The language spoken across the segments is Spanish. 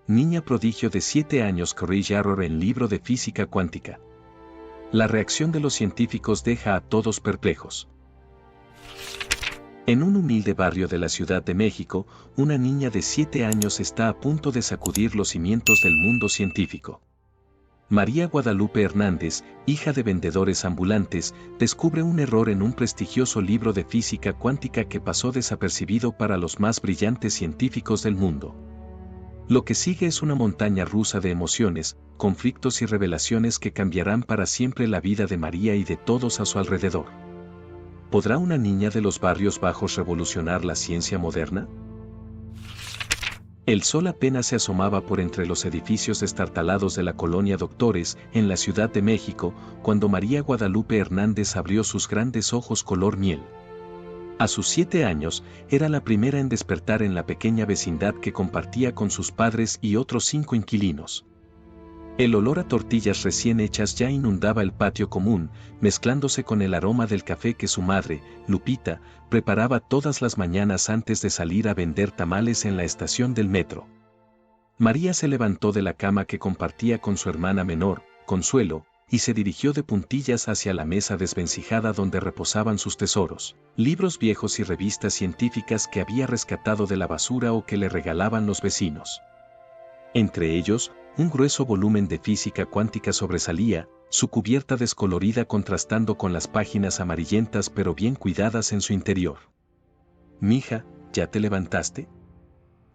niña prodigio de 7 años corrige error en libro de física cuántica. La reacción de los científicos deja a todos perplejos. En un humilde barrio de la Ciudad de México, una niña de 7 años está a punto de sacudir los cimientos del mundo científico. María Guadalupe Hernández, hija de vendedores ambulantes, descubre un error en un prestigioso libro de física cuántica que pasó desapercibido para los más brillantes científicos del mundo. Lo que sigue es una montaña rusa de emociones, conflictos y revelaciones que cambiarán para siempre la vida de María y de todos a su alrededor. ¿Podrá una niña de los barrios bajos revolucionar la ciencia moderna? El sol apenas se asomaba por entre los edificios destartalados de la colonia Doctores, en la Ciudad de México, cuando María Guadalupe Hernández abrió sus grandes ojos color miel. A sus 7 años, era la primera en despertar en la pequeña vecindad que compartía con sus padres y otros 5 inquilinos. El olor a tortillas recién hechas ya inundaba el patio común, mezclándose con el aroma del café que su madre, Lupita, preparaba todas las mañanas antes de salir a vender tamales en la estación del metro. María se levantó de la cama que compartía con su hermana menor, Consuelo, y se dirigió de puntillas hacia la mesa desvencijada donde reposaban sus tesoros, libros viejos y revistas científicas que había rescatado de la basura o que le regalaban los vecinos. Entre ellos, un grueso volumen de física cuántica sobresalía, su cubierta descolorida contrastando con las páginas amarillentas pero bien cuidadas en su interior. «Mija, ¿ya te levantaste?».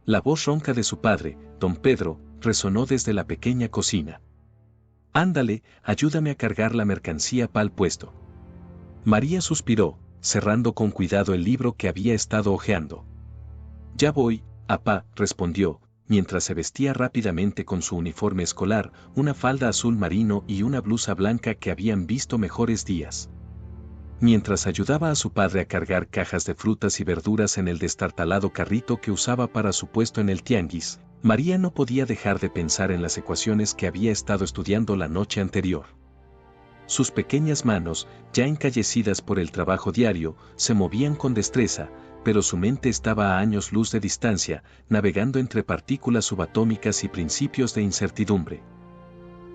La voz ronca de su padre, don Pedro, resonó desde la pequeña cocina. «Ándale, ayúdame a cargar la mercancía pa'l puesto». María suspiró, cerrando con cuidado el libro que había estado hojeando. «Ya voy, apá», respondió, mientras se vestía rápidamente con su uniforme escolar, una falda azul marino y una blusa blanca que habían visto mejores días. Mientras ayudaba a su padre a cargar cajas de frutas y verduras en el destartalado carrito que usaba para su puesto en el tianguis, María no podía dejar de pensar en las ecuaciones que había estado estudiando la noche anterior. Sus pequeñas manos, ya encallecidas por el trabajo diario, se movían con destreza, pero su mente estaba a años luz de distancia, navegando entre partículas subatómicas y principios de incertidumbre.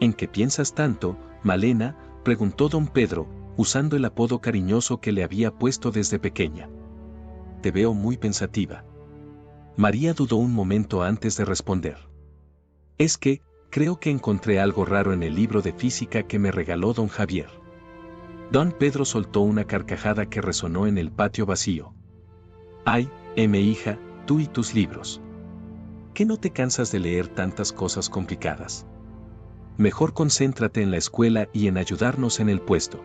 «¿En qué piensas tanto, Malena?», preguntó don Pedro, usando el apodo cariñoso que le había puesto desde pequeña. «Te veo muy pensativa». María dudó un momento antes de responder. «Es que, creo que encontré algo raro en el libro de física que me regaló don Javier». Don Pedro soltó una carcajada que resonó en el patio vacío. «Ay, hija, tú y tus libros. ¿Qué no te cansas de leer tantas cosas complicadas? Mejor concéntrate en la escuela y en ayudarnos en el puesto».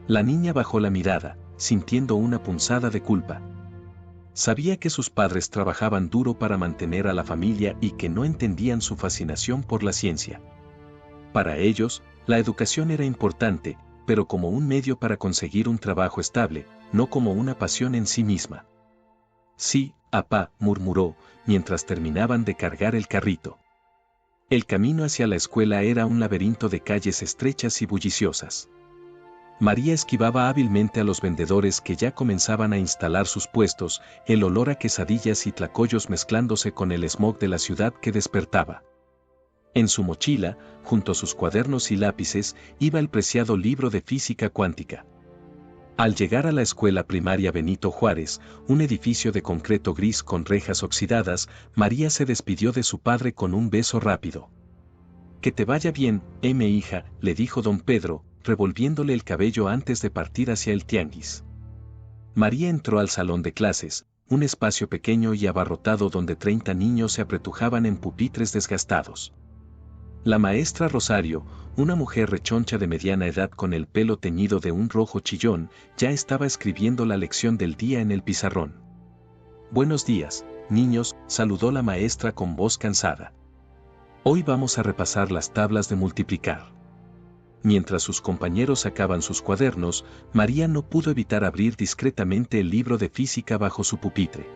La niña bajó la mirada, sintiendo una punzada de culpa. Sabía que sus padres trabajaban duro para mantener a la familia y que no entendían su fascinación por la ciencia. Para ellos, la educación era importante, pero como un medio para conseguir un trabajo estable, no como una pasión en sí misma. «Sí, apá», murmuró, mientras terminaban de cargar el carrito. El camino hacia la escuela era un laberinto de calles estrechas y bulliciosas. María esquivaba hábilmente a los vendedores que ya comenzaban a instalar sus puestos, el olor a quesadillas y tlacoyos mezclándose con el smog de la ciudad que despertaba. En su mochila, junto a sus cuadernos y lápices, iba el preciado libro de física cuántica. Al llegar a la escuela primaria Benito Juárez, un edificio de concreto gris con rejas oxidadas, María se despidió de su padre con un beso rápido. «Que te vaya bien, hija», le dijo don Pedro, revolviéndole el cabello antes de partir hacia el tianguis. María entró al salón de clases, un espacio pequeño y abarrotado donde 30 niños se apretujaban en pupitres desgastados. La maestra Rosario, una mujer rechoncha de mediana edad con el pelo teñido de un rojo chillón, ya estaba escribiendo la lección del día en el pizarrón. «Buenos días, niños», saludó la maestra con voz cansada. «Hoy vamos a repasar las tablas de multiplicar». Mientras sus compañeros sacaban sus cuadernos, María no pudo evitar abrir discretamente el libro de física bajo su pupitre.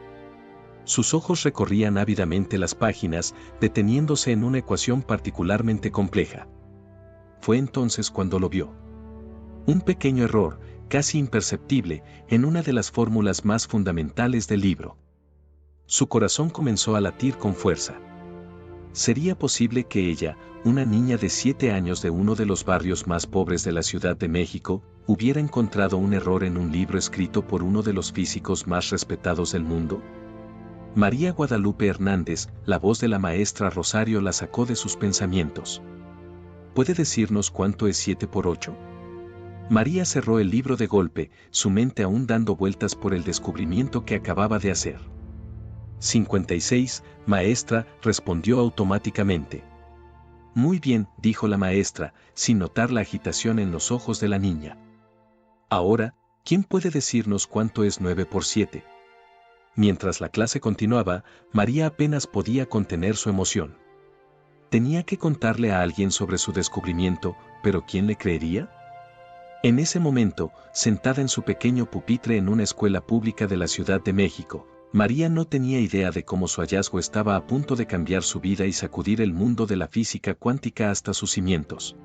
Sus ojos recorrían ávidamente las páginas, deteniéndose en una ecuación particularmente compleja. Fue entonces cuando lo vio. Un pequeño error, casi imperceptible, en una de las fórmulas más fundamentales del libro. Su corazón comenzó a latir con fuerza. ¿Sería posible que ella, una niña de 7 años de uno de los barrios más pobres de la Ciudad de México, hubiera encontrado un error en un libro escrito por uno de los físicos más respetados del mundo? María Guadalupe Hernández, la voz de la maestra Rosario, la sacó de sus pensamientos. ¿Puede decirnos cuánto es 7 por 8? María cerró el libro de golpe, su mente aún dando vueltas por el descubrimiento que acababa de hacer. 56, maestra, respondió automáticamente. Muy bien, dijo la maestra, sin notar la agitación en los ojos de la niña. Ahora, ¿quién puede decirnos cuánto es 9 por 7? Mientras la clase continuaba, María apenas podía contener su emoción. Tenía que contarle a alguien sobre su descubrimiento, pero ¿quién le creería? En ese momento, sentada en su pequeño pupitre en una escuela pública de la Ciudad de México, María no tenía idea de cómo su hallazgo estaba a punto de cambiar su vida y sacudir el mundo de la física cuántica hasta sus cimientos.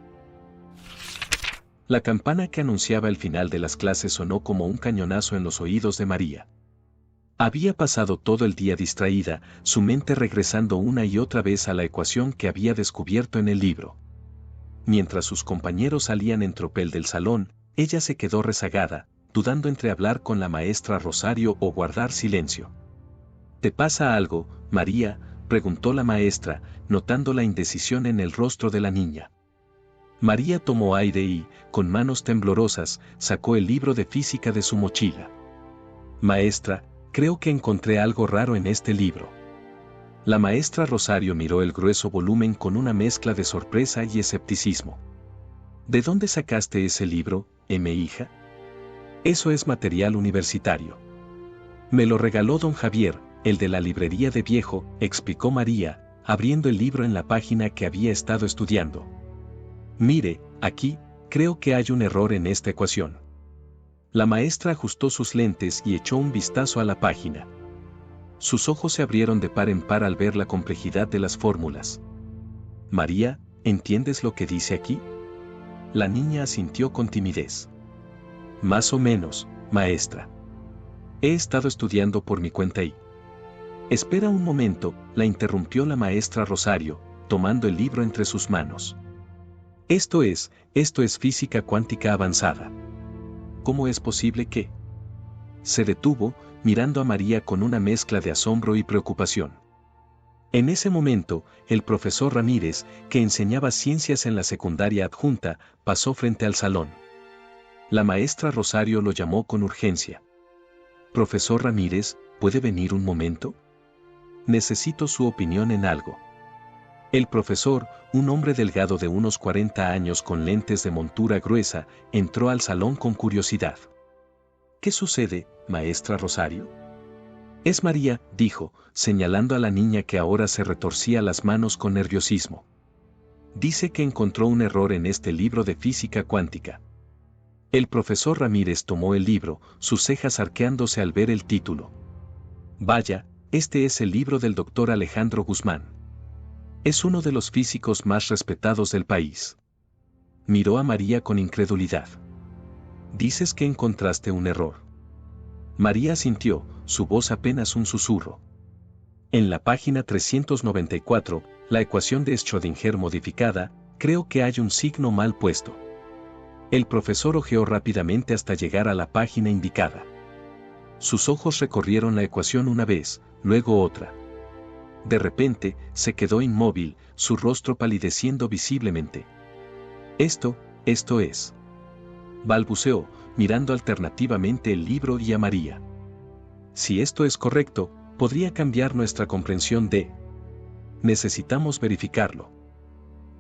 La campana que anunciaba el final de las clases sonó como un cañonazo en los oídos de María. Había pasado todo el día distraída, su mente regresando una y otra vez a la ecuación que había descubierto en el libro. Mientras sus compañeros salían en tropel del salón, ella se quedó rezagada, dudando entre hablar con la maestra Rosario o guardar silencio. ¿Te pasa algo, María?, preguntó la maestra, notando la indecisión en el rostro de la niña. María tomó aire y, con manos temblorosas, sacó el libro de física de su mochila. Maestra, creo que encontré algo raro en este libro. La maestra Rosario miró el grueso volumen con una mezcla de sorpresa y escepticismo. ¿De dónde sacaste ese libro, hija? Eso es material universitario. Me lo regaló don Javier, el de la librería de viejo, explicó María, abriendo el libro en la página que había estado estudiando. Mire, aquí, creo que hay un error en esta ecuación. La maestra ajustó sus lentes y echó un vistazo a la página. Sus ojos se abrieron de par en par al ver la complejidad de las fórmulas. María, ¿entiendes lo que dice aquí? La niña asintió con timidez. Más o menos, maestra. He estado estudiando por mi cuenta y... Espera un momento, la interrumpió la maestra Rosario, tomando el libro entre sus manos. Esto es física cuántica avanzada. ¿Cómo es posible que...? Se detuvo, mirando a María con una mezcla de asombro y preocupación. En ese momento, el profesor Ramírez, que enseñaba ciencias en la secundaria adjunta, pasó frente al salón. La maestra Rosario lo llamó con urgencia. Profesor Ramírez, ¿puede venir un momento? Necesito su opinión en algo. El profesor, un hombre delgado de unos 40 años con lentes de montura gruesa, entró al salón con curiosidad. ¿Qué sucede, maestra Rosario? Es María, dijo, señalando a la niña que ahora se retorcía las manos con nerviosismo. Dice que encontró un error en este libro de física cuántica. El profesor Ramírez tomó el libro, sus cejas arqueándose al ver el título. Vaya, este es el libro del doctor Alejandro Guzmán. Es uno de los físicos más respetados del país. Miró a María con incredulidad. Dices que encontraste un error. María asintió, su voz apenas un susurro. En la página 394, la ecuación de Schrödinger modificada, creo que hay un signo mal puesto. El profesor hojeó rápidamente hasta llegar a la página indicada. Sus ojos recorrieron la ecuación una vez, luego otra. De repente, se quedó inmóvil, su rostro palideciendo visiblemente. Esto es. Balbuceó, mirando alternativamente el libro y a María. Si esto es correcto, podría cambiar nuestra comprensión de... Necesitamos verificarlo.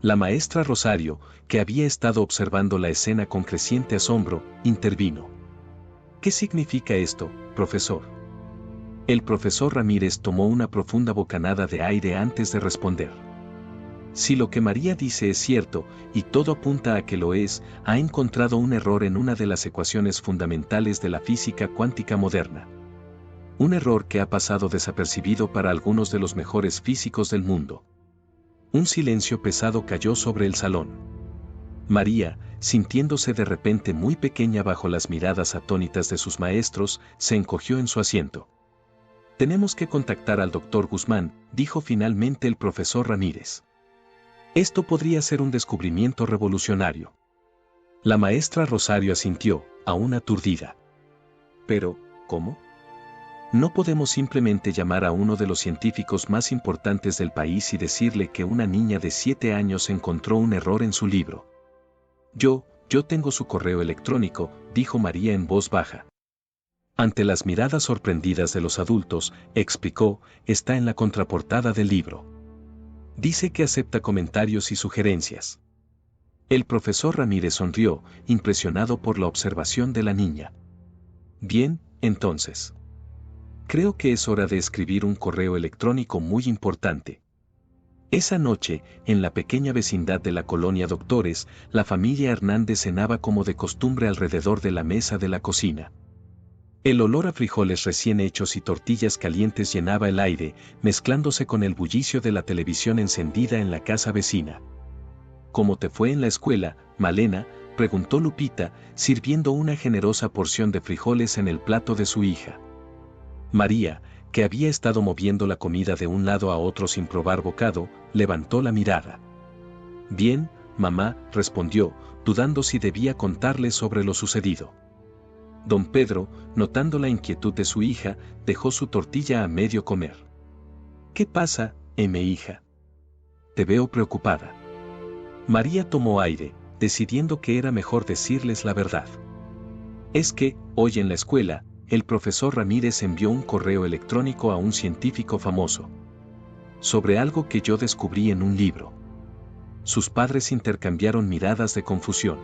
La maestra Rosario, que había estado observando la escena con creciente asombro, intervino. ¿Qué significa esto, profesor? El profesor Ramírez tomó una profunda bocanada de aire antes de responder. Si lo que María dice es cierto, y todo apunta a que lo es, ha encontrado un error en una de las ecuaciones fundamentales de la física cuántica moderna. Un error que ha pasado desapercibido para algunos de los mejores físicos del mundo. Un silencio pesado cayó sobre el salón. María, sintiéndose de repente muy pequeña bajo las miradas atónitas de sus maestros, se encogió en su asiento. Tenemos que contactar al doctor Guzmán, dijo finalmente el profesor Ramírez. Esto podría ser un descubrimiento revolucionario. La maestra Rosario asintió, aún aturdida. Pero, ¿cómo? No podemos simplemente llamar a uno de los científicos más importantes del país y decirle que una niña de 7 años encontró un error en su libro. Yo tengo su correo electrónico, dijo María en voz baja. Ante las miradas sorprendidas de los adultos, explicó, está en la contraportada del libro. Dice que acepta comentarios y sugerencias. El profesor Ramírez sonrió, impresionado por la observación de la niña. Bien, entonces. Creo que es hora de escribir un correo electrónico muy importante. Esa noche, en la pequeña vecindad de la colonia Doctores, la familia Hernández cenaba como de costumbre alrededor de la mesa de la cocina. El olor a frijoles recién hechos y tortillas calientes llenaba el aire, mezclándose con el bullicio de la televisión encendida en la casa vecina. ¿Cómo te fue en la escuela, Malena?, preguntó Lupita, sirviendo una generosa porción de frijoles en el plato de su hija. María, que había estado moviendo la comida de un lado a otro sin probar bocado, levantó la mirada. Bien, mamá, respondió, dudando si debía contarle sobre lo sucedido. Don Pedro, notando la inquietud de su hija, dejó su tortilla a medio comer. ¿Qué pasa, hija? Te veo preocupada. María tomó aire, decidiendo que era mejor decirles la verdad. Es que, hoy en la escuela, el profesor Ramírez envió un correo electrónico a un científico famoso. Sobre algo que yo descubrí en un libro. Sus padres intercambiaron miradas de confusión.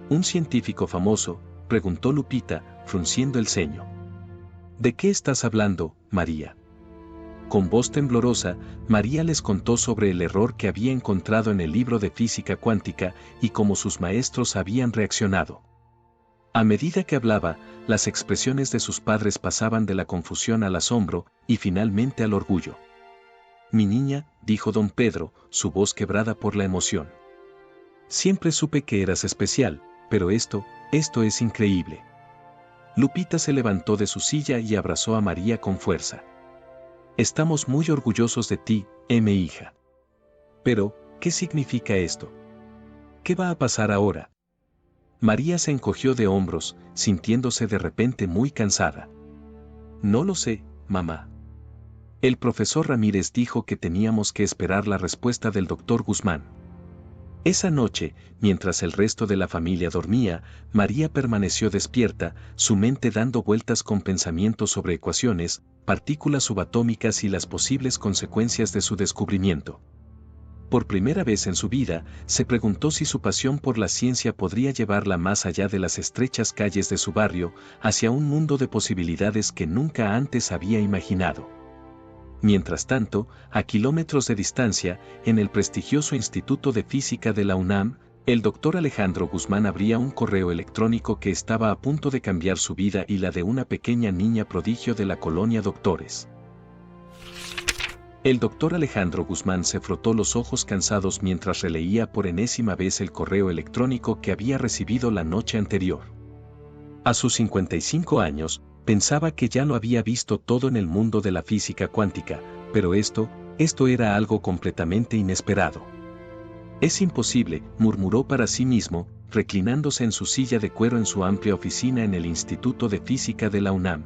¿Un científico famoso?, preguntó Lupita, frunciendo el ceño. ¿De qué estás hablando, María? Con voz temblorosa, María les contó sobre el error que había encontrado en el libro de física cuántica y cómo sus maestros habían reaccionado. A medida que hablaba, las expresiones de sus padres pasaban de la confusión al asombro y finalmente al orgullo. Mi niña, dijo don Pedro, su voz quebrada por la emoción. Siempre supe que eras especial, pero esto es increíble. Lupita se levantó de su silla y abrazó a María con fuerza. Estamos muy orgullosos de ti, hija. Pero, ¿qué significa esto? ¿Qué va a pasar ahora? María se encogió de hombros, sintiéndose de repente muy cansada. No lo sé, mamá. El profesor Ramírez dijo que teníamos que esperar la respuesta del doctor Guzmán. Esa noche, mientras el resto de la familia dormía, María permaneció despierta, su mente dando vueltas con pensamientos sobre ecuaciones, partículas subatómicas y las posibles consecuencias de su descubrimiento. Por primera vez en su vida, se preguntó si su pasión por la ciencia podría llevarla más allá de las estrechas calles de su barrio, hacia un mundo de posibilidades que nunca antes había imaginado. Mientras tanto, a kilómetros de distancia, en el prestigioso Instituto de Física de la UNAM, el doctor Alejandro Guzmán abría un correo electrónico que estaba a punto de cambiar su vida y la de una pequeña niña prodigio de la colonia Doctores. El doctor Alejandro Guzmán se frotó los ojos cansados mientras releía por enésima vez el correo electrónico que había recibido la noche anterior. A sus 55 años, pensaba que ya lo había visto todo en el mundo de la física cuántica, pero esto era algo completamente inesperado. Es imposible, murmuró para sí mismo, reclinándose en su silla de cuero en su amplia oficina en el Instituto de Física de la UNAM.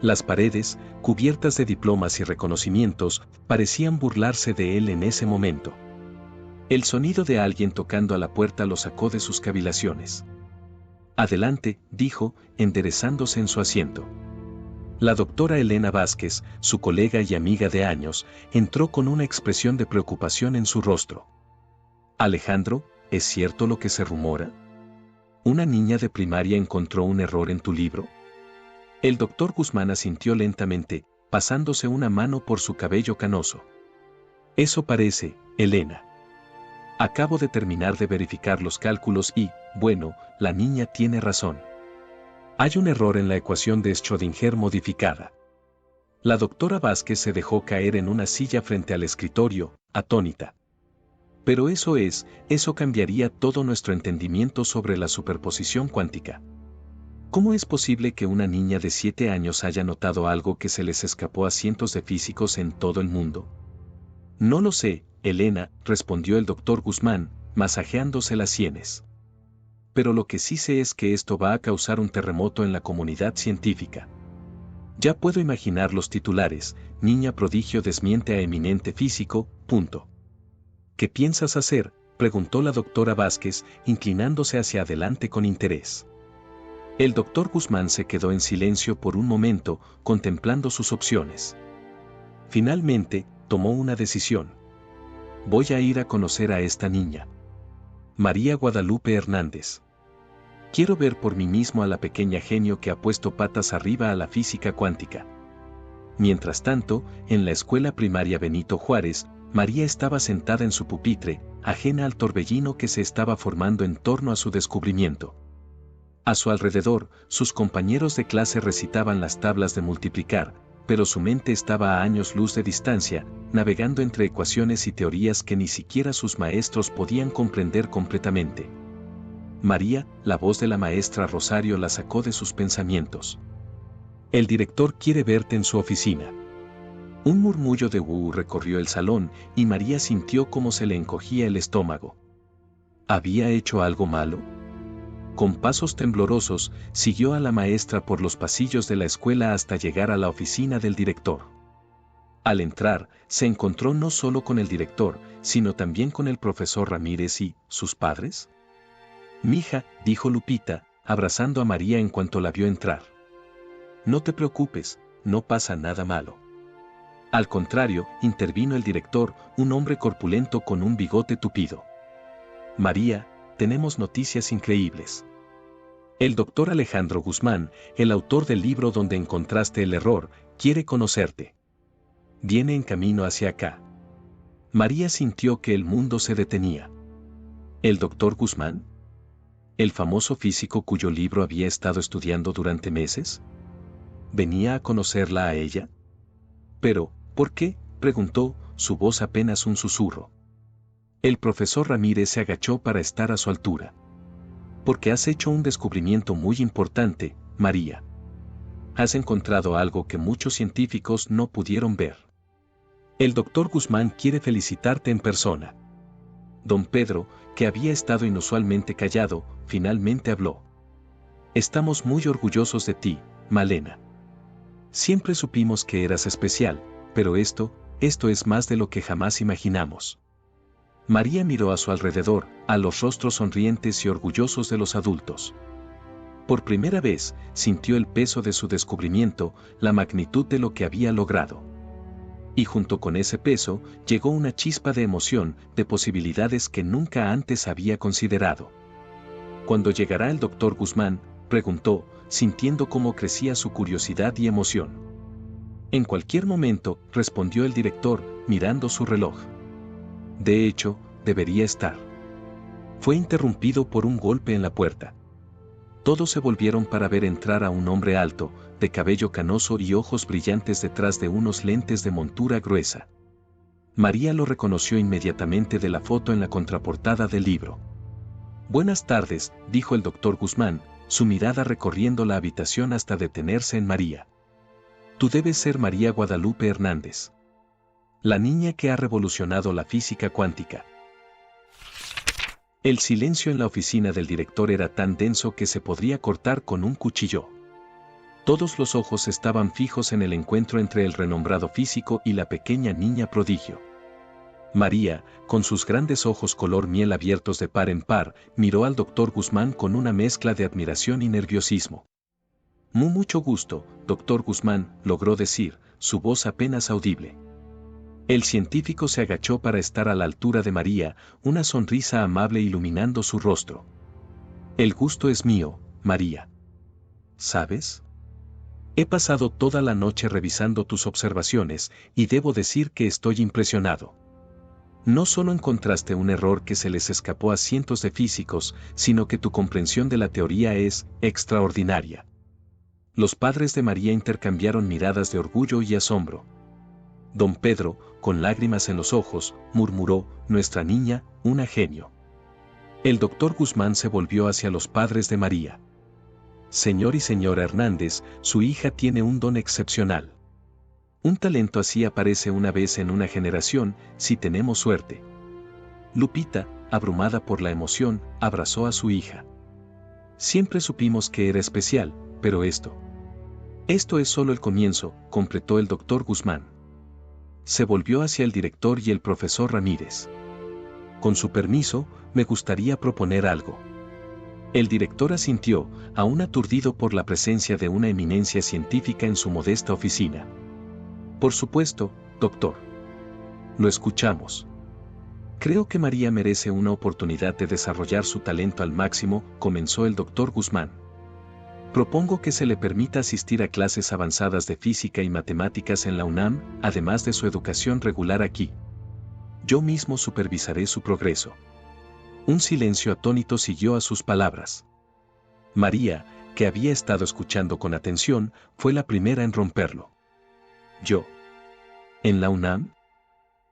Las paredes, cubiertas de diplomas y reconocimientos, parecían burlarse de él en ese momento. El sonido de alguien tocando a la puerta lo sacó de sus cavilaciones. Adelante, dijo, enderezándose en su asiento. La doctora Elena Vázquez, su colega y amiga de años, entró con una expresión de preocupación en su rostro. Alejandro, ¿es cierto lo que se rumora? ¿Una niña de primaria encontró un error en tu libro? El doctor Guzmán asintió lentamente, pasándose una mano por su cabello canoso. Eso parece, Elena. Acabo de terminar de verificar los cálculos y, bueno, la niña tiene razón. Hay un error en la ecuación de Schrödinger modificada. La doctora Vázquez se dejó caer en una silla frente al escritorio, atónita. Pero eso cambiaría todo nuestro entendimiento sobre la superposición cuántica. ¿Cómo es posible que una niña de 7 años haya notado algo que se les escapó a cientos de físicos en todo el mundo? No lo sé, Elena, respondió el doctor Guzmán, masajeándose las sienes. Pero lo que sí sé es que esto va a causar un terremoto en la comunidad científica. Ya puedo imaginar los titulares: niña prodigio desmiente a eminente físico, punto. ¿Qué piensas hacer?, preguntó la doctora Vázquez, inclinándose hacia adelante con interés. El doctor Guzmán se quedó en silencio por un momento, contemplando sus opciones. Finalmente, tomó una decisión. Voy a ir a conocer a esta niña. María Guadalupe Hernández. Quiero ver por mí mismo a la pequeña genio que ha puesto patas arriba a la física cuántica. Mientras tanto, en la escuela primaria Benito Juárez, María estaba sentada en su pupitre, ajena al torbellino que se estaba formando en torno a su descubrimiento. A su alrededor, sus compañeros de clase recitaban las tablas de multiplicar, pero su mente estaba a años luz de distancia, navegando entre ecuaciones y teorías que ni siquiera sus maestros podían comprender completamente. María, la voz de la maestra Rosario la sacó de sus pensamientos. El director quiere verte en su oficina. Un murmullo de recorrió el salón y María sintió cómo se le encogía el estómago. ¿Había hecho algo malo? Con pasos temblorosos, siguió a la maestra por los pasillos de la escuela hasta llegar a la oficina del director. Al entrar, se encontró no solo con el director, sino también con el profesor Ramírez y sus padres. «Mija», dijo Lupita, abrazando a María en cuanto la vio entrar. «No te preocupes, no pasa nada malo». Al contrario, intervino el director, un hombre corpulento con un bigote tupido. «María, tenemos noticias increíbles. El doctor Alejandro Guzmán, el autor del libro donde encontraste el error, quiere conocerte. Viene en camino hacia acá». María sintió que el mundo se detenía. ¿El doctor Guzmán? ¿El famoso físico cuyo libro había estado estudiando durante meses? ¿Venía a conocerla a ella? Pero, ¿por qué?, preguntó, su voz apenas un susurro. El profesor Ramírez se agachó para estar a su altura. Porque has hecho un descubrimiento muy importante, María. Has encontrado algo que muchos científicos no pudieron ver. El doctor Guzmán quiere felicitarte en persona. Don Pedro, que había estado inusualmente callado, finalmente habló. Estamos muy orgullosos de ti, Malena. Siempre supimos que eras especial, pero esto es más de lo que jamás imaginamos. María miró a su alrededor, a los rostros sonrientes y orgullosos de los adultos. Por primera vez, sintió el peso de su descubrimiento, la magnitud de lo que había logrado. Y junto con ese peso, llegó una chispa de emoción, de posibilidades que nunca antes había considerado. ¿Cuándo llegará el doctor Guzmán?, preguntó, sintiendo cómo crecía su curiosidad y emoción. En cualquier momento, respondió el director, mirando su reloj. De hecho, debería estar. Fue interrumpido por un golpe en la puerta. Todos se volvieron para ver entrar a un hombre alto, de cabello canoso y ojos brillantes detrás de unos lentes de montura gruesa. María lo reconoció inmediatamente de la foto en la contraportada del libro. «Buenas tardes», dijo el doctor Guzmán, su mirada recorriendo la habitación hasta detenerse en María. «Tú debes ser María Guadalupe Hernández. La niña que ha revolucionado la física cuántica». El silencio en la oficina del director era tan denso que se podría cortar con un cuchillo. Todos los ojos estaban fijos en el encuentro entre el renombrado físico y la pequeña niña prodigio. María, con sus grandes ojos color miel abiertos de par en par, miró al doctor Guzmán con una mezcla de admiración y nerviosismo. Mucho gusto, doctor Guzmán», logró decir, su voz apenas audible. El científico se agachó para estar a la altura de María, una sonrisa amable iluminando su rostro. «El gusto es mío, María. ¿Sabes? He pasado toda la noche revisando tus observaciones, y debo decir que estoy impresionado. No solo encontraste un error que se les escapó a cientos de físicos, sino que tu comprensión de la teoría es extraordinaria». Los padres de María intercambiaron miradas de orgullo y asombro. Don Pedro, con lágrimas en los ojos, murmuró: «Nuestra niña, una genio». El doctor Guzmán se volvió hacia los padres de María. Señor y señora Hernández, su hija tiene un don excepcional. Un talento así aparece una vez en una generación, si tenemos suerte. Lupita, abrumada por la emoción, abrazó a su hija. Siempre supimos que era especial, pero esto es solo el comienzo, completó el doctor Guzmán. Se volvió hacia el director y el profesor Ramírez. Con su permiso, me gustaría proponer algo. El director asintió, aún aturdido por la presencia de una eminencia científica en su modesta oficina. Por supuesto, doctor. Lo escuchamos. Creo que María merece una oportunidad de desarrollar su talento al máximo, comenzó el doctor Guzmán. Propongo que se le permita asistir a clases avanzadas de física y matemáticas en la UNAM, además de su educación regular aquí. Yo mismo supervisaré su progreso. Un silencio atónito siguió a sus palabras. María, que había estado escuchando con atención, fue la primera en romperlo. ¿Yo? ¿En la UNAM?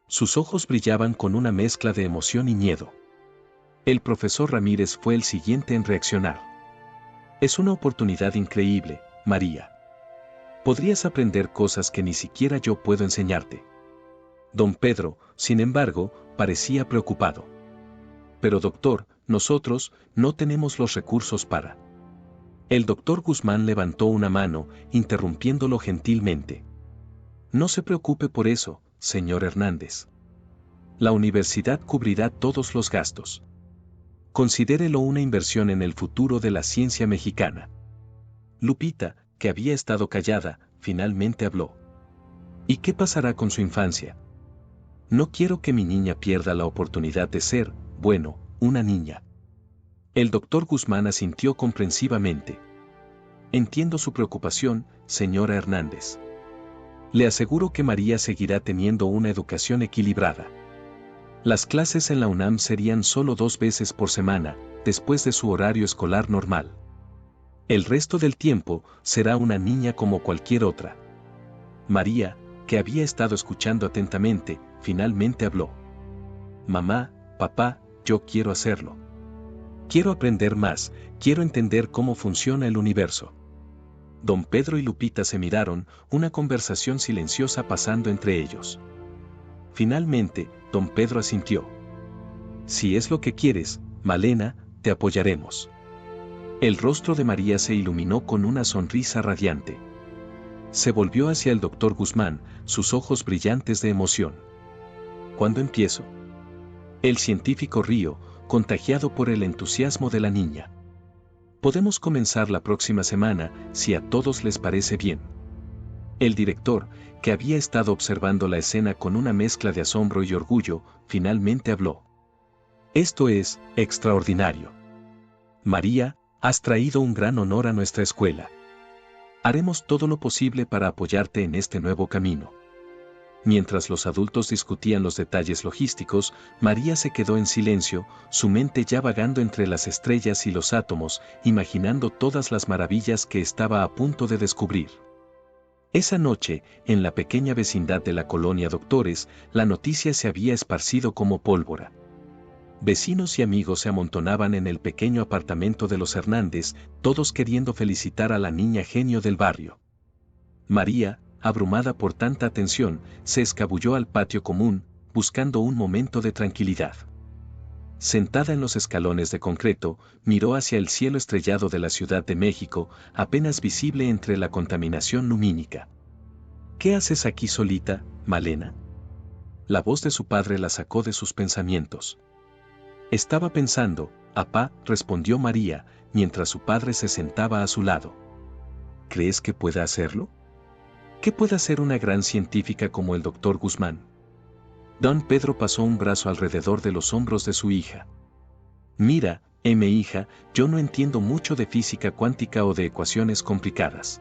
Sus ojos brillaban con una mezcla de emoción y miedo. El profesor Ramírez fue el siguiente en reaccionar. Es una oportunidad increíble, María. Podrías aprender cosas que ni siquiera yo puedo enseñarte. Don Pedro, sin embargo, parecía preocupado. Pero doctor, nosotros no tenemos los recursos para. El doctor Guzmán levantó una mano, interrumpiéndolo gentilmente. No se preocupe por eso, señor Hernández. La universidad cubrirá todos los gastos. Considérelo una inversión en el futuro de la ciencia mexicana. Lupita, que había estado callada, finalmente habló. ¿Y qué pasará con su infancia? No quiero que mi niña pierda la oportunidad de ser, bueno, una niña. El doctor Guzmán asintió comprensivamente. Entiendo su preocupación, señora Hernández. Le aseguro que María seguirá teniendo una educación equilibrada. Las clases en la UNAM serían solo 2 veces por semana, después de su horario escolar normal. El resto del tiempo será una niña como cualquier otra. María, que había estado escuchando atentamente, finalmente habló. Mamá, papá, yo quiero hacerlo. Quiero aprender más, quiero entender cómo funciona el universo. Don Pedro y Lupita se miraron, una conversación silenciosa pasando entre ellos. Finalmente, don Pedro asintió. Si es lo que quieres, Malena, te apoyaremos. El rostro de María se iluminó con una sonrisa radiante. Se volvió hacia el doctor Guzmán, sus ojos brillantes de emoción. ¿Cuándo empiezo? El científico rió, contagiado por el entusiasmo de la niña. Podemos comenzar la próxima semana, si a todos les parece bien. El director, que había estado observando la escena con una mezcla de asombro y orgullo, finalmente habló. Esto es extraordinario. María, has traído un gran honor a nuestra escuela. Haremos todo lo posible para apoyarte en este nuevo camino. Mientras los adultos discutían los detalles logísticos, María se quedó en silencio, su mente ya vagando entre las estrellas y los átomos, imaginando todas las maravillas que estaba a punto de descubrir. Esa noche, en la pequeña vecindad de la colonia Doctores, la noticia se había esparcido como pólvora. Vecinos y amigos se amontonaban en el pequeño apartamento de los Hernández, todos queriendo felicitar a la niña genio del barrio. María, abrumada por tanta atención, se escabulló al patio común, buscando un momento de tranquilidad. Sentada en los escalones de concreto, miró hacia el cielo estrellado de la Ciudad de México, apenas visible entre la contaminación lumínica. ¿Qué haces aquí solita, Malena? La voz de su padre la sacó de sus pensamientos. Estaba pensando, apá, respondió María, mientras su padre se sentaba a su lado. ¿Crees que pueda hacerlo? ¿Qué puede hacer una gran científica como el doctor Guzmán? Don Pedro pasó un brazo alrededor de los hombros de su hija. Mira, hija, yo no entiendo mucho de física cuántica o de ecuaciones complicadas.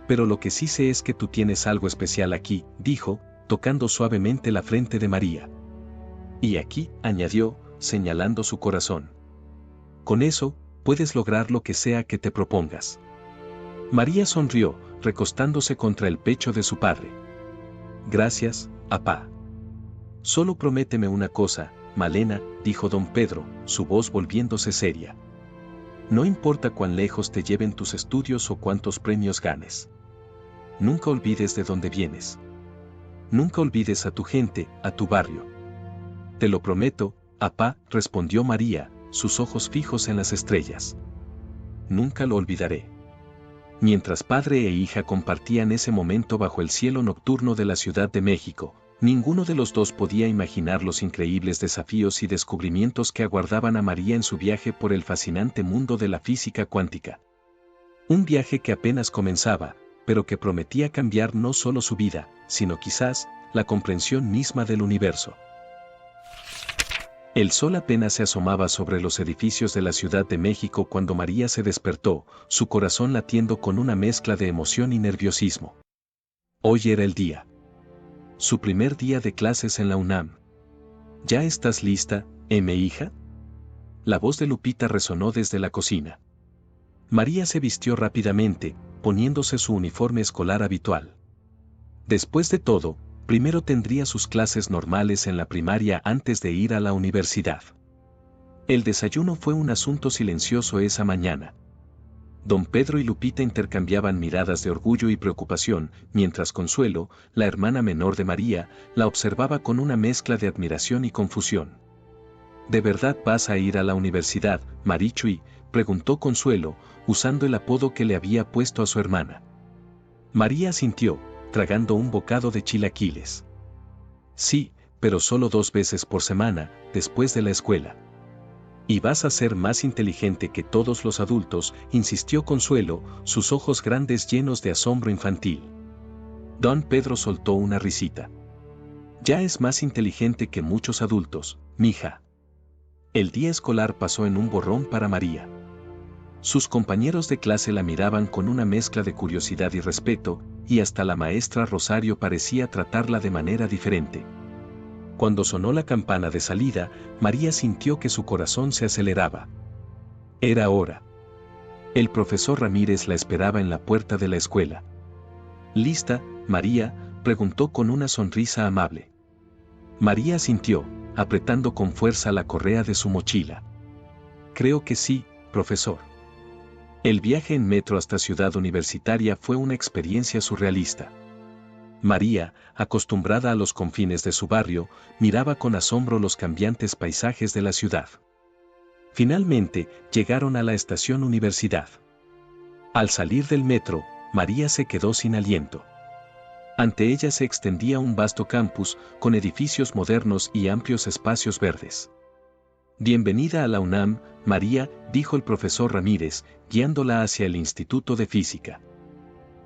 Pero lo que sí sé es que tú tienes algo especial aquí, dijo, tocando suavemente la frente de María. Y aquí, añadió, señalando su corazón. Con eso, puedes lograr lo que sea que te propongas. María sonrió, recostándose contra el pecho de su padre. Gracias, apá. Solo prométeme una cosa, Malena, dijo don Pedro, su voz volviéndose seria. No importa cuán lejos te lleven tus estudios o cuántos premios ganes. Nunca olvides de dónde vienes. Nunca olvides a tu gente, a tu barrio. Te lo prometo, apá, respondió María, sus ojos fijos en las estrellas. Nunca lo olvidaré. Mientras padre e hija compartían ese momento bajo el cielo nocturno de la Ciudad de México, ninguno de los dos podía imaginar los increíbles desafíos y descubrimientos que aguardaban a María en su viaje por el fascinante mundo de la física cuántica. Un viaje que apenas comenzaba, pero que prometía cambiar no solo su vida, sino quizás, la comprensión misma del universo. El sol apenas se asomaba sobre los edificios de la Ciudad de México cuando María se despertó, su corazón latiendo con una mezcla de emoción y nerviosismo. Hoy era el día. Su primer día de clases en la UNAM. ¿Ya estás lista, hija? La voz de Lupita resonó desde la cocina. María se vistió rápidamente, poniéndose su uniforme escolar habitual. Después de todo, primero tendría sus clases normales en la primaria antes de ir a la universidad. El desayuno fue un asunto silencioso esa mañana. Don Pedro y Lupita intercambiaban miradas de orgullo y preocupación, mientras Consuelo, la hermana menor de María, la observaba con una mezcla de admiración y confusión. ¿De verdad vas a ir a la universidad, Marichuy?, preguntó Consuelo, usando el apodo que le había puesto a su hermana. María asintió, tragando un bocado de chilaquiles. Sí, pero solo 2 veces por semana, después de la escuela. Y vas a ser más inteligente que todos los adultos, insistió Consuelo, sus ojos grandes llenos de asombro infantil. Don Pedro soltó una risita. Ya es más inteligente que muchos adultos, mija. El día escolar pasó en un borrón para María. Sus compañeros de clase la miraban con una mezcla de curiosidad y respeto, y hasta la maestra Rosario parecía tratarla de manera diferente. Cuando sonó la campana de salida, María sintió que su corazón se aceleraba. Era hora. El profesor Ramírez la esperaba en la puerta de la escuela. ¿Lista, María?, preguntó con una sonrisa amable. María asintió, apretando con fuerza la correa de su mochila. Creo que sí, profesor. El viaje en metro hasta Ciudad Universitaria fue una experiencia surrealista. María, acostumbrada a los confines de su barrio, miraba con asombro los cambiantes paisajes de la ciudad. Finalmente, llegaron a la estación Universidad. Al salir del metro, María se quedó sin aliento. Ante ella se extendía un vasto campus, con edificios modernos y amplios espacios verdes. Bienvenida a la UNAM, María, dijo el profesor Ramírez, guiándola hacia el Instituto de Física.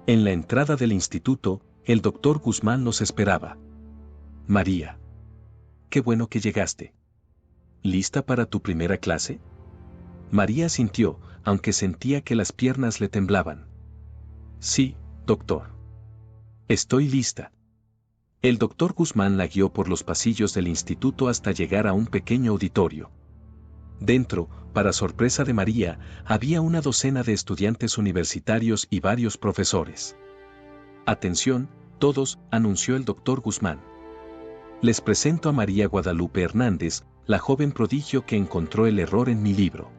En la entrada del instituto, el doctor Guzmán los esperaba. María. Qué bueno que llegaste. ¿Lista para tu primera clase? María asintió, aunque sentía que las piernas le temblaban. Sí, doctor. Estoy lista. El doctor Guzmán la guió por los pasillos del instituto hasta llegar a un pequeño auditorio. Dentro, para sorpresa de María, había una docena de estudiantes universitarios y varios profesores. Atención, todos, anunció el doctor Guzmán. Les presento a María Guadalupe Hernández, la joven prodigio que encontró el error en mi libro.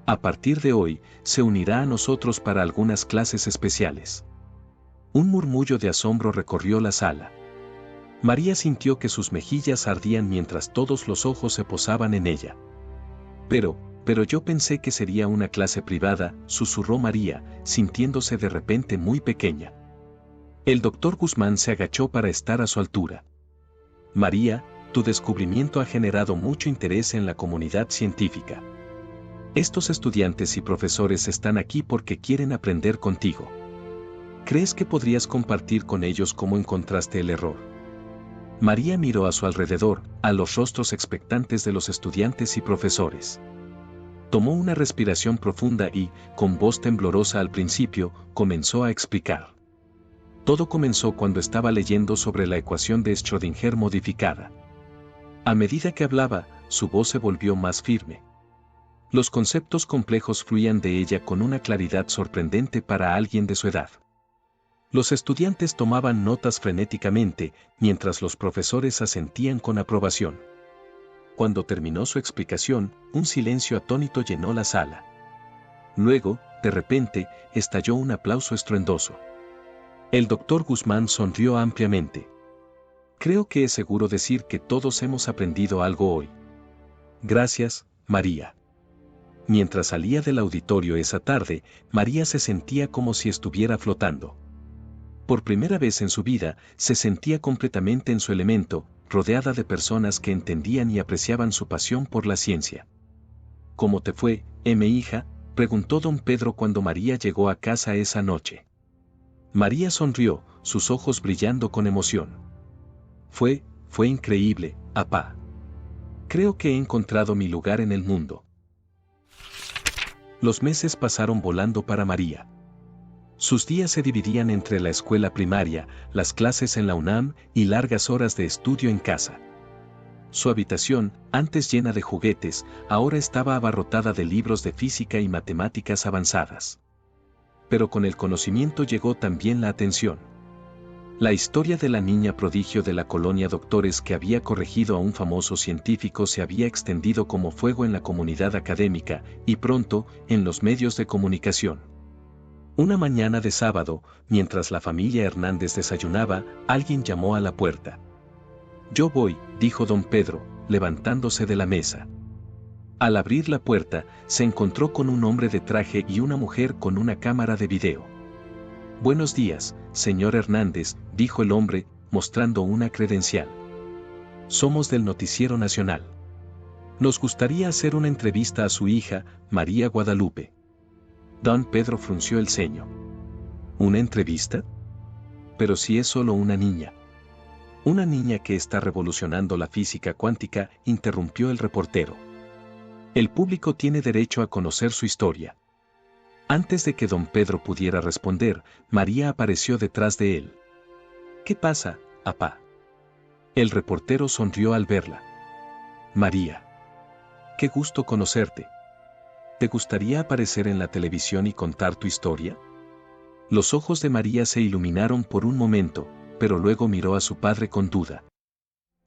A partir de hoy, se unirá a nosotros para algunas clases especiales. Un murmullo de asombro recorrió la sala. María sintió que sus mejillas ardían mientras todos los ojos se posaban en ella. Pero yo pensé que sería una clase privada, susurró María, sintiéndose de repente muy pequeña. El doctor Guzmán se agachó para estar a su altura. María, tu descubrimiento ha generado mucho interés en la comunidad científica. Estos estudiantes y profesores están aquí porque quieren aprender contigo. ¿Crees que podrías compartir con ellos cómo encontraste el error? María miró a su alrededor, a los rostros expectantes de los estudiantes y profesores. Tomó una respiración profunda y, con voz temblorosa al principio, comenzó a explicar. Todo comenzó cuando estaba leyendo sobre la ecuación de Schrödinger modificada. A medida que hablaba, su voz se volvió más firme. Los conceptos complejos fluían de ella con una claridad sorprendente para alguien de su edad. Los estudiantes tomaban notas frenéticamente, mientras los profesores asentían con aprobación. Cuando terminó su explicación, un silencio atónito llenó la sala. Luego, de repente, estalló un aplauso estruendoso. El doctor Guzmán sonrió ampliamente. Creo que es seguro decir que todos hemos aprendido algo hoy. Gracias, María. Mientras salía del auditorio esa tarde, María se sentía como si estuviera flotando. Por primera vez en su vida, se sentía completamente en su elemento, rodeada de personas que entendían y apreciaban su pasión por la ciencia. ¿Cómo te fue, hija?, preguntó don Pedro cuando María llegó a casa esa noche. María sonrió, sus ojos brillando con emoción. Fue increíble, apá. Creo que he encontrado mi lugar en el mundo. Los meses pasaron volando para María. Sus días se dividían entre la escuela primaria, las clases en la UNAM y largas horas de estudio en casa. Su habitación, antes llena de juguetes, ahora estaba abarrotada de libros de física y matemáticas avanzadas. Pero con el conocimiento llegó también la atención. La historia de la niña prodigio de la colonia Doctores que había corregido a un famoso científico se había extendido como fuego en la comunidad académica y pronto en los medios de comunicación. Una mañana de sábado, mientras la familia Hernández desayunaba, alguien llamó a la puerta. «Yo voy», dijo don Pedro, levantándose de la mesa. Al abrir la puerta, se encontró con un hombre de traje y una mujer con una cámara de video. «Buenos días, señor Hernández», dijo el hombre, mostrando una credencial. «Somos del Noticiero Nacional. Nos gustaría hacer una entrevista a su hija, María Guadalupe». Don Pedro frunció el ceño. ¿Una entrevista? Pero si es solo una niña. Una niña que está revolucionando la física cuántica, interrumpió el reportero. El público tiene derecho a conocer su historia. Antes de que don Pedro pudiera responder, María apareció detrás de él. ¿Qué pasa, apá? El reportero sonrió al verla. María. Qué gusto conocerte. ¿Te gustaría aparecer en la televisión y contar tu historia? Los ojos de María se iluminaron por un momento, pero luego miró a su padre con duda.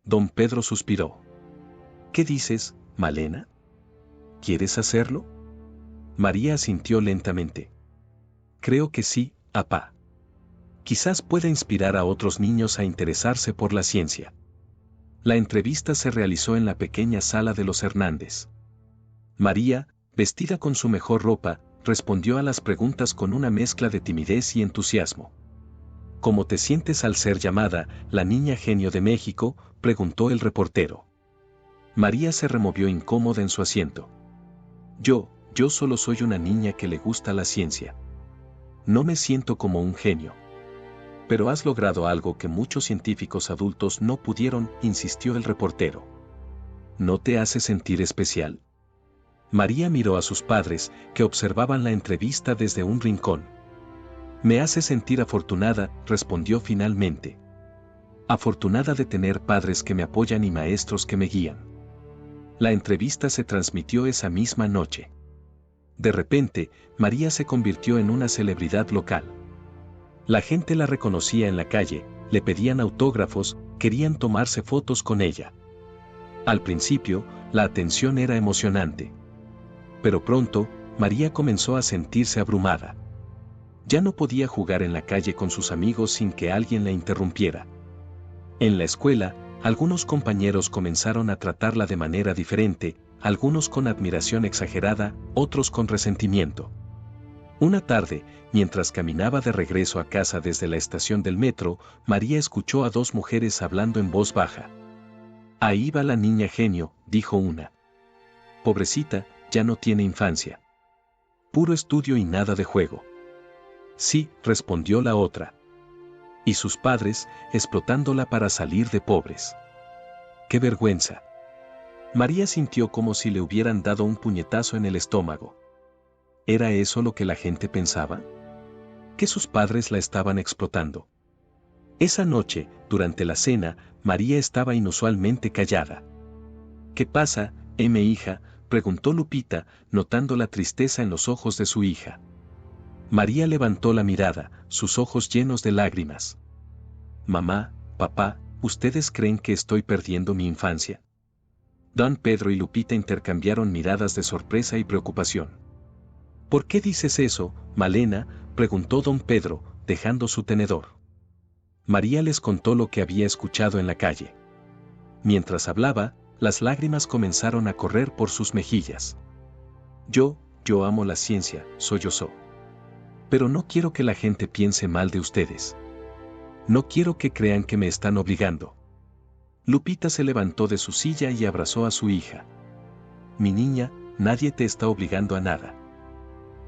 Don Pedro suspiró. ¿Qué dices, Malena? ¿Quieres hacerlo? María asintió lentamente. Creo que sí, apá. Quizás pueda inspirar a otros niños a interesarse por la ciencia. La entrevista se realizó en la pequeña sala de los Hernández. María, vestida con su mejor ropa, respondió a las preguntas con una mezcla de timidez y entusiasmo. ¿Cómo te sientes al ser llamada la niña genio de México?, preguntó el reportero. María se removió incómoda en su asiento. Yo solo soy una niña que le gusta la ciencia. No me siento como un genio. Pero has logrado algo que muchos científicos adultos no pudieron, insistió el reportero. ¿No te hace sentir especial? María miró a sus padres, que observaban la entrevista desde un rincón. Me hace sentir afortunada, respondió finalmente. Afortunada de tener padres que me apoyan y maestros que me guían. La entrevista se transmitió esa misma noche. De repente, María se convirtió en una celebridad local. La gente la reconocía en la calle, le pedían autógrafos, querían tomarse fotos con ella. Al principio, la atención era emocionante. Pero pronto, María comenzó a sentirse abrumada. Ya no podía jugar en la calle con sus amigos sin que alguien la interrumpiera. En la escuela, algunos compañeros comenzaron a tratarla de manera diferente, algunos con admiración exagerada, otros con resentimiento. Una tarde, mientras caminaba de regreso a casa desde la estación del metro, María escuchó a dos mujeres hablando en voz baja. Ahí va la niña genio, dijo una. Pobrecita, ya no tiene infancia. Puro estudio y nada de juego. Sí, respondió la otra. Y sus padres, explotándola para salir de pobres. ¡Qué vergüenza! María sintió como si le hubieran dado un puñetazo en el estómago. ¿Era eso lo que la gente pensaba? ¿Que sus padres la estaban explotando? Esa noche, durante la cena, María estaba inusualmente callada. ¿Qué pasa, hija?, preguntó Lupita, notando la tristeza en los ojos de su hija. María levantó la mirada, sus ojos llenos de lágrimas. Mamá, papá, ¿ustedes creen que estoy perdiendo mi infancia? Don Pedro y Lupita intercambiaron miradas de sorpresa y preocupación. ¿Por qué dices eso, Malena?, preguntó don Pedro, dejando su tenedor. María les contó lo que había escuchado en la calle. Mientras hablaba, las lágrimas comenzaron a correr por sus mejillas. Yo amo la ciencia, sollozó. Pero no quiero que la gente piense mal de ustedes. No quiero que crean que me están obligando. Lupita se levantó de su silla y abrazó a su hija. Mi niña, nadie te está obligando a nada.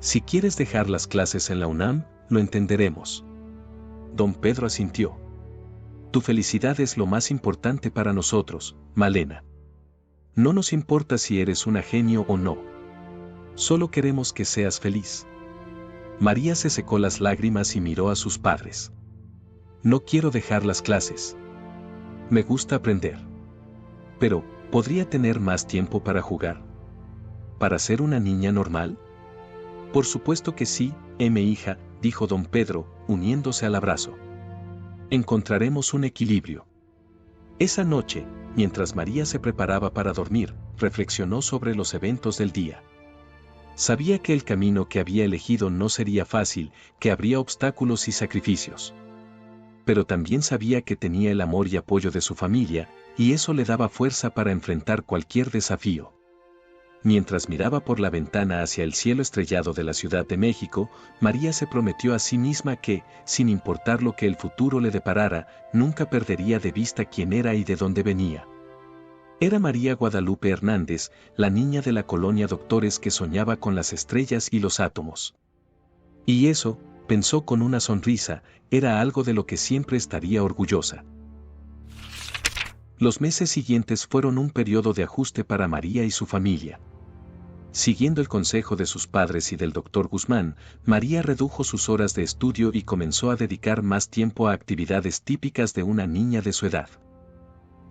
Si quieres dejar las clases en la UNAM, lo entenderemos. Don Pedro asintió. Tu felicidad es lo más importante para nosotros, Malena. No nos importa si eres una genio o no. Solo queremos que seas feliz. María se secó las lágrimas y miró a sus padres. No quiero dejar las clases. Me gusta aprender. Pero, ¿podría tener más tiempo para jugar? ¿Para ser una niña normal? Por supuesto que sí, mi hija, dijo don Pedro, uniéndose al abrazo. Encontraremos un equilibrio. Esa noche, mientras María se preparaba para dormir, reflexionó sobre los eventos del día. Sabía que el camino que había elegido no sería fácil, que habría obstáculos y sacrificios. Pero también sabía que tenía el amor y apoyo de su familia, y eso le daba fuerza para enfrentar cualquier desafío. Mientras miraba por la ventana hacia el cielo estrellado de la Ciudad de México, María se prometió a sí misma que, sin importar lo que el futuro le deparara, nunca perdería de vista quién era y de dónde venía. Era María Guadalupe Hernández, la niña de la colonia Doctores que soñaba con las estrellas y los átomos. Y eso, pensó con una sonrisa, era algo de lo que siempre estaría orgullosa. Los meses siguientes fueron un periodo de ajuste para María y su familia. Siguiendo el consejo de sus padres y del doctor Guzmán, María redujo sus horas de estudio y comenzó a dedicar más tiempo a actividades típicas de una niña de su edad.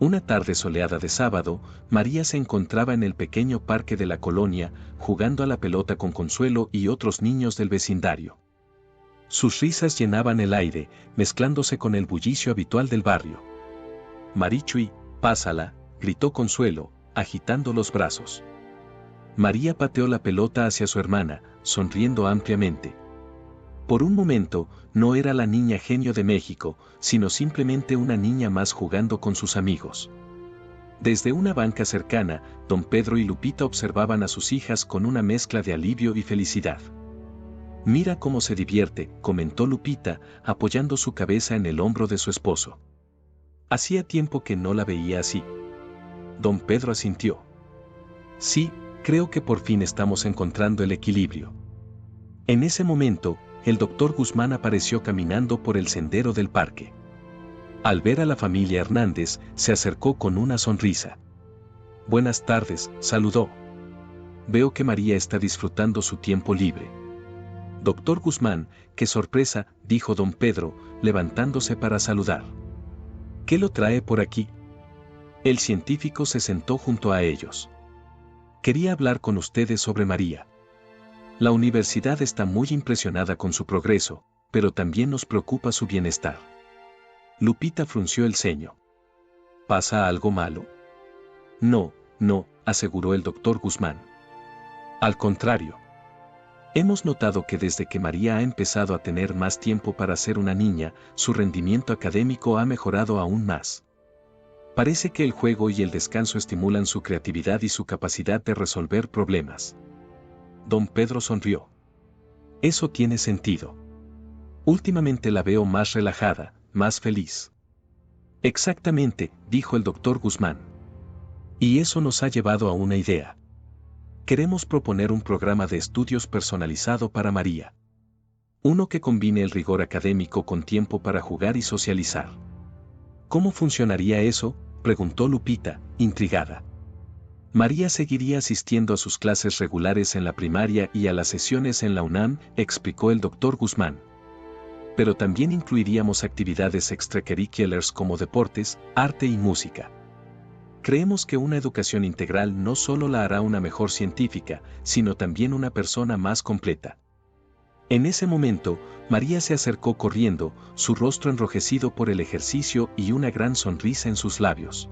Una tarde soleada de sábado, María se encontraba en el pequeño parque de la colonia, jugando a la pelota con Consuelo y otros niños del vecindario. Sus risas llenaban el aire, mezclándose con el bullicio habitual del barrio. Marichui, pásala, gritó Consuelo, agitando los brazos. María pateó la pelota hacia su hermana, sonriendo ampliamente. Por un momento, no era la niña genio de México, sino simplemente una niña más jugando con sus amigos. Desde una banca cercana, don Pedro y Lupita observaban a sus hijas con una mezcla de alivio y felicidad. Mira cómo se divierte, comentó Lupita, apoyando su cabeza en el hombro de su esposo. Hacía tiempo que no la veía así. Don Pedro asintió. Sí, creo que por fin estamos encontrando el equilibrio. En ese momento, el doctor Guzmán apareció caminando por el sendero del parque. Al ver a la familia Hernández, se acercó con una sonrisa. Buenas tardes, saludó. Veo que María está disfrutando su tiempo libre. Doctor Guzmán, qué sorpresa, dijo don Pedro, levantándose para saludar. ¿Qué lo trae por aquí? El científico se sentó junto a ellos. Quería hablar con ustedes sobre María. La universidad está muy impresionada con su progreso, pero también nos preocupa su bienestar. Lupita frunció el ceño. ¿Pasa algo malo? No, aseguró el doctor Guzmán. Al contrario. Hemos notado que desde que María ha empezado a tener más tiempo para ser una niña, su rendimiento académico ha mejorado aún más. Parece que el juego y el descanso estimulan su creatividad y su capacidad de resolver problemas. Don Pedro sonrió. Eso tiene sentido. Últimamente la veo más relajada, más feliz. Exactamente, dijo el doctor Guzmán. Y eso nos ha llevado a una idea. Queremos proponer un programa de estudios personalizado para María. Uno que combine el rigor académico con tiempo para jugar y socializar. ¿Cómo funcionaría eso?, preguntó Lupita, intrigada. María seguiría asistiendo a sus clases regulares en la primaria y a las sesiones en la UNAM, explicó el doctor Guzmán. Pero también incluiríamos actividades extracurriculares como deportes, arte y música. Creemos que una educación integral no solo la hará una mejor científica, sino también una persona más completa. En ese momento, María se acercó corriendo, su rostro enrojecido por el ejercicio y una gran sonrisa en sus labios.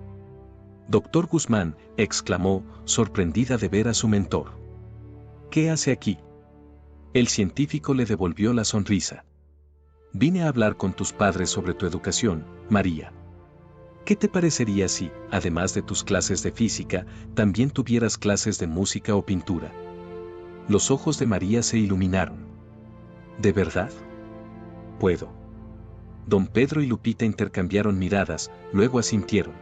Doctor Guzmán, exclamó, sorprendida de ver a su mentor. ¿Qué hace aquí? El científico le devolvió la sonrisa. Vine a hablar con tus padres sobre tu educación, María. ¿Qué te parecería si, además de tus clases de física, también tuvieras clases de música o pintura? Los ojos de María se iluminaron. ¿De verdad? Puedo. Don Pedro y Lupita intercambiaron miradas, luego asintieron.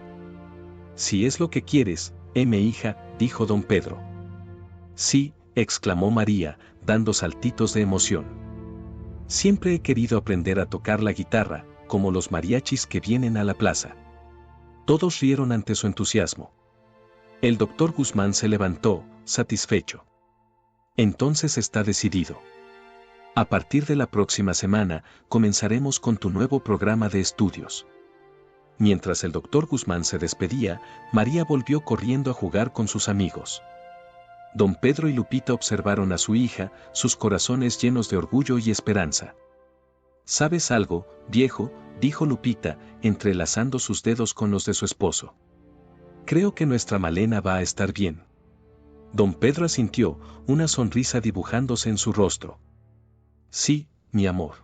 Si es lo que quieres, mi hija, dijo don Pedro. Sí, exclamó María, dando saltitos de emoción. Siempre he querido aprender a tocar la guitarra, como los mariachis que vienen a la plaza. Todos rieron ante su entusiasmo. El doctor Guzmán se levantó, satisfecho. Entonces está decidido. A partir de la próxima semana, comenzaremos con tu nuevo programa de estudios. Mientras el doctor Guzmán se despedía, María volvió corriendo a jugar con sus amigos. Don Pedro y Lupita observaron a su hija, sus corazones llenos de orgullo y esperanza. ¿Sabes algo, viejo?, dijo Lupita, entrelazando sus dedos con los de su esposo. Creo que nuestra Malena va a estar bien. Don Pedro asintió, una sonrisa dibujándose en su rostro. Sí, mi amor.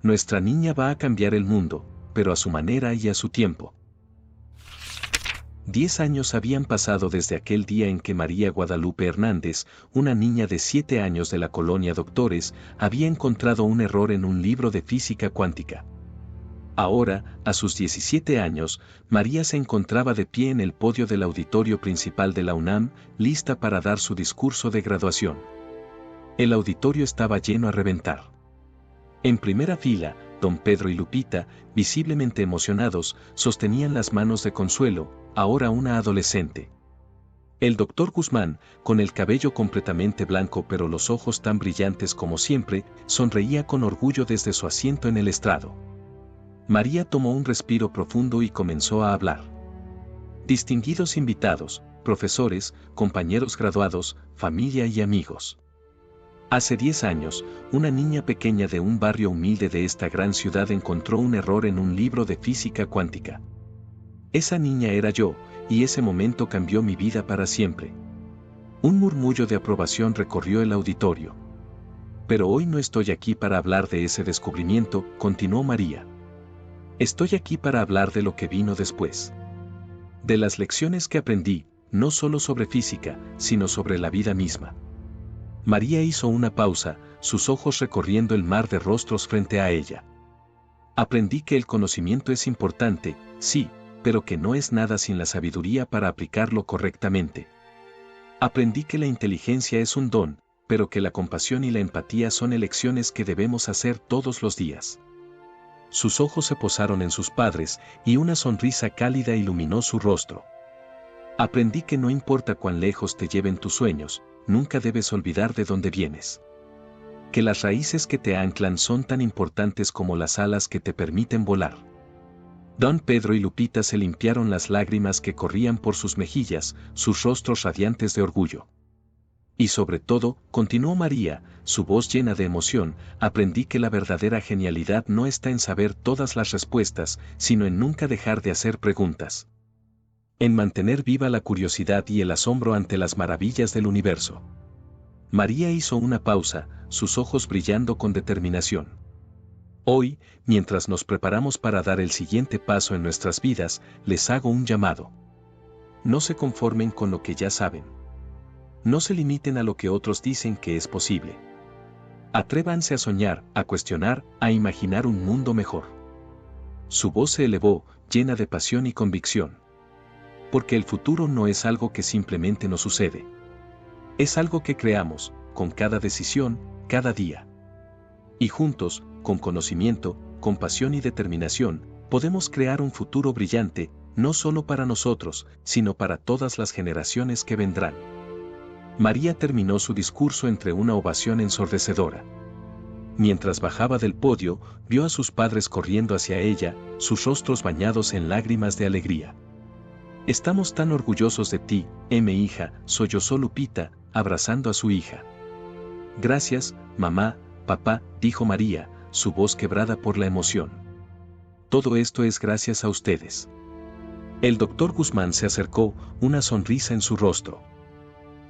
Nuestra niña va a cambiar el mundo, pero a su manera y a su tiempo. 10 años habían pasado desde aquel día en que María Guadalupe Hernández, una niña de 7 años de la colonia Doctores, había encontrado un error en un libro de física cuántica. Ahora, a sus 17 años, María se encontraba de pie en el podio del auditorio principal de la UNAM, lista para dar su discurso de graduación. El auditorio estaba lleno a reventar. En primera fila, don Pedro y Lupita, visiblemente emocionados, sostenían las manos de Consuelo, ahora una adolescente. El doctor Guzmán, con el cabello completamente blanco pero los ojos tan brillantes como siempre, sonreía con orgullo desde su asiento en el estrado. María tomó un respiro profundo y comenzó a hablar. Distinguidos invitados, profesores, compañeros graduados, familia y amigos. Hace 10 años, una niña pequeña de un barrio humilde de esta gran ciudad encontró un error en un libro de física cuántica. Esa niña era yo, y ese momento cambió mi vida para siempre. Un murmullo de aprobación recorrió el auditorio. Pero hoy no estoy aquí para hablar de ese descubrimiento, continuó María. Estoy aquí para hablar de lo que vino después. De las lecciones que aprendí, no solo sobre física, sino sobre la vida misma. María hizo una pausa, sus ojos recorriendo el mar de rostros frente a ella. Aprendí que el conocimiento es importante, sí, pero que no es nada sin la sabiduría para aplicarlo correctamente. Aprendí que la inteligencia es un don, pero que la compasión y la empatía son elecciones que debemos hacer todos los días. Sus ojos se posaron en sus padres, y una sonrisa cálida iluminó su rostro. Aprendí que no importa cuán lejos te lleven tus sueños, nunca debes olvidar de dónde vienes. Que las raíces que te anclan son tan importantes como las alas que te permiten volar. Don Pedro y Lupita se limpiaron las lágrimas que corrían por sus mejillas, sus rostros radiantes de orgullo. Y sobre todo, continuó María, su voz llena de emoción, aprendí que la verdadera genialidad no está en saber todas las respuestas, sino en nunca dejar de hacer preguntas. En mantener viva la curiosidad y el asombro ante las maravillas del universo. María hizo una pausa, sus ojos brillando con determinación. Hoy, mientras nos preparamos para dar el siguiente paso en nuestras vidas, les hago un llamado. No se conformen con lo que ya saben. No se limiten a lo que otros dicen que es posible. Atrévanse a soñar, a cuestionar, a imaginar un mundo mejor. Su voz se elevó, llena de pasión y convicción. Porque el futuro no es algo que simplemente nos sucede. Es algo que creamos, con cada decisión, cada día. Y juntos, con conocimiento, compasión y determinación, podemos crear un futuro brillante, no solo para nosotros, sino para todas las generaciones que vendrán. María terminó su discurso entre una ovación ensordecedora. Mientras bajaba del podio, vio a sus padres corriendo hacia ella, sus rostros bañados en lágrimas de alegría. Estamos tan orgullosos de ti, mi hija, sollozó Lupita, abrazando a su hija. Gracias, mamá, papá, dijo María, su voz quebrada por la emoción. Todo esto es gracias a ustedes. El doctor Guzmán se acercó, una sonrisa en su rostro.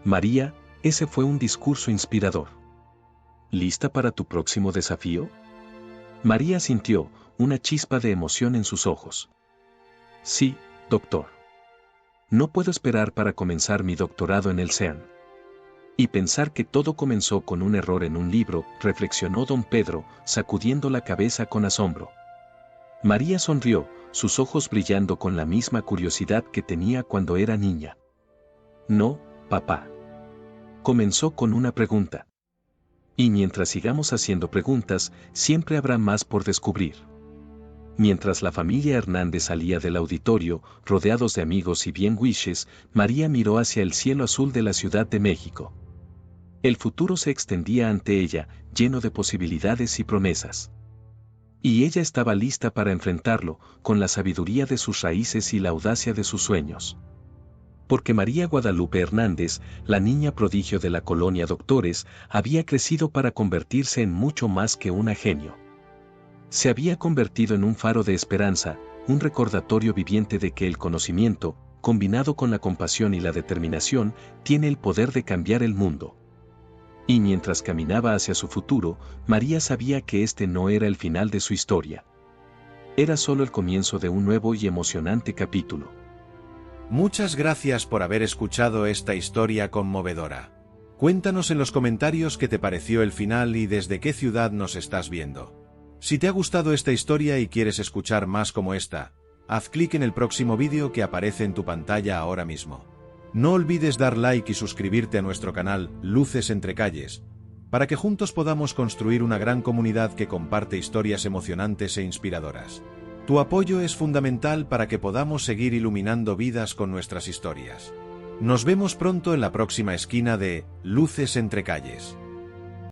María, ese fue un discurso inspirador. ¿Lista para tu próximo desafío? María sintió una chispa de emoción en sus ojos. Sí, doctor. No puedo esperar para comenzar mi doctorado en el SEAN. Y pensar que todo comenzó con un error en un libro, reflexionó don Pedro, sacudiendo la cabeza con asombro. María sonrió, sus ojos brillando con la misma curiosidad que tenía cuando era niña. No, papá. Comenzó con una pregunta. Y mientras sigamos haciendo preguntas, siempre habrá más por descubrir. Mientras la familia Hernández salía del auditorio, rodeados de amigos y bien wishes, María miró hacia el cielo azul de la Ciudad de México. El futuro se extendía ante ella, lleno de posibilidades y promesas. Y ella estaba lista para enfrentarlo, con la sabiduría de sus raíces y la audacia de sus sueños. Porque María Guadalupe Hernández, la niña prodigio de la colonia Doctores, había crecido para convertirse en mucho más que una genio. Se había convertido en un faro de esperanza, un recordatorio viviente de que el conocimiento, combinado con la compasión y la determinación, tiene el poder de cambiar el mundo. Y mientras caminaba hacia su futuro, María sabía que este no era el final de su historia. Era solo el comienzo de un nuevo y emocionante capítulo. Muchas gracias por haber escuchado esta historia conmovedora. Cuéntanos en los comentarios qué te pareció el final y desde qué ciudad nos estás viendo. Si te ha gustado esta historia y quieres escuchar más como esta, haz clic en el próximo vídeo que aparece en tu pantalla ahora mismo. No olvides dar like y suscribirte a nuestro canal Luces entre Calles, para que juntos podamos construir una gran comunidad que comparte historias emocionantes e inspiradoras. Tu apoyo es fundamental para que podamos seguir iluminando vidas con nuestras historias. Nos vemos pronto en la próxima esquina de Luces entre Calles.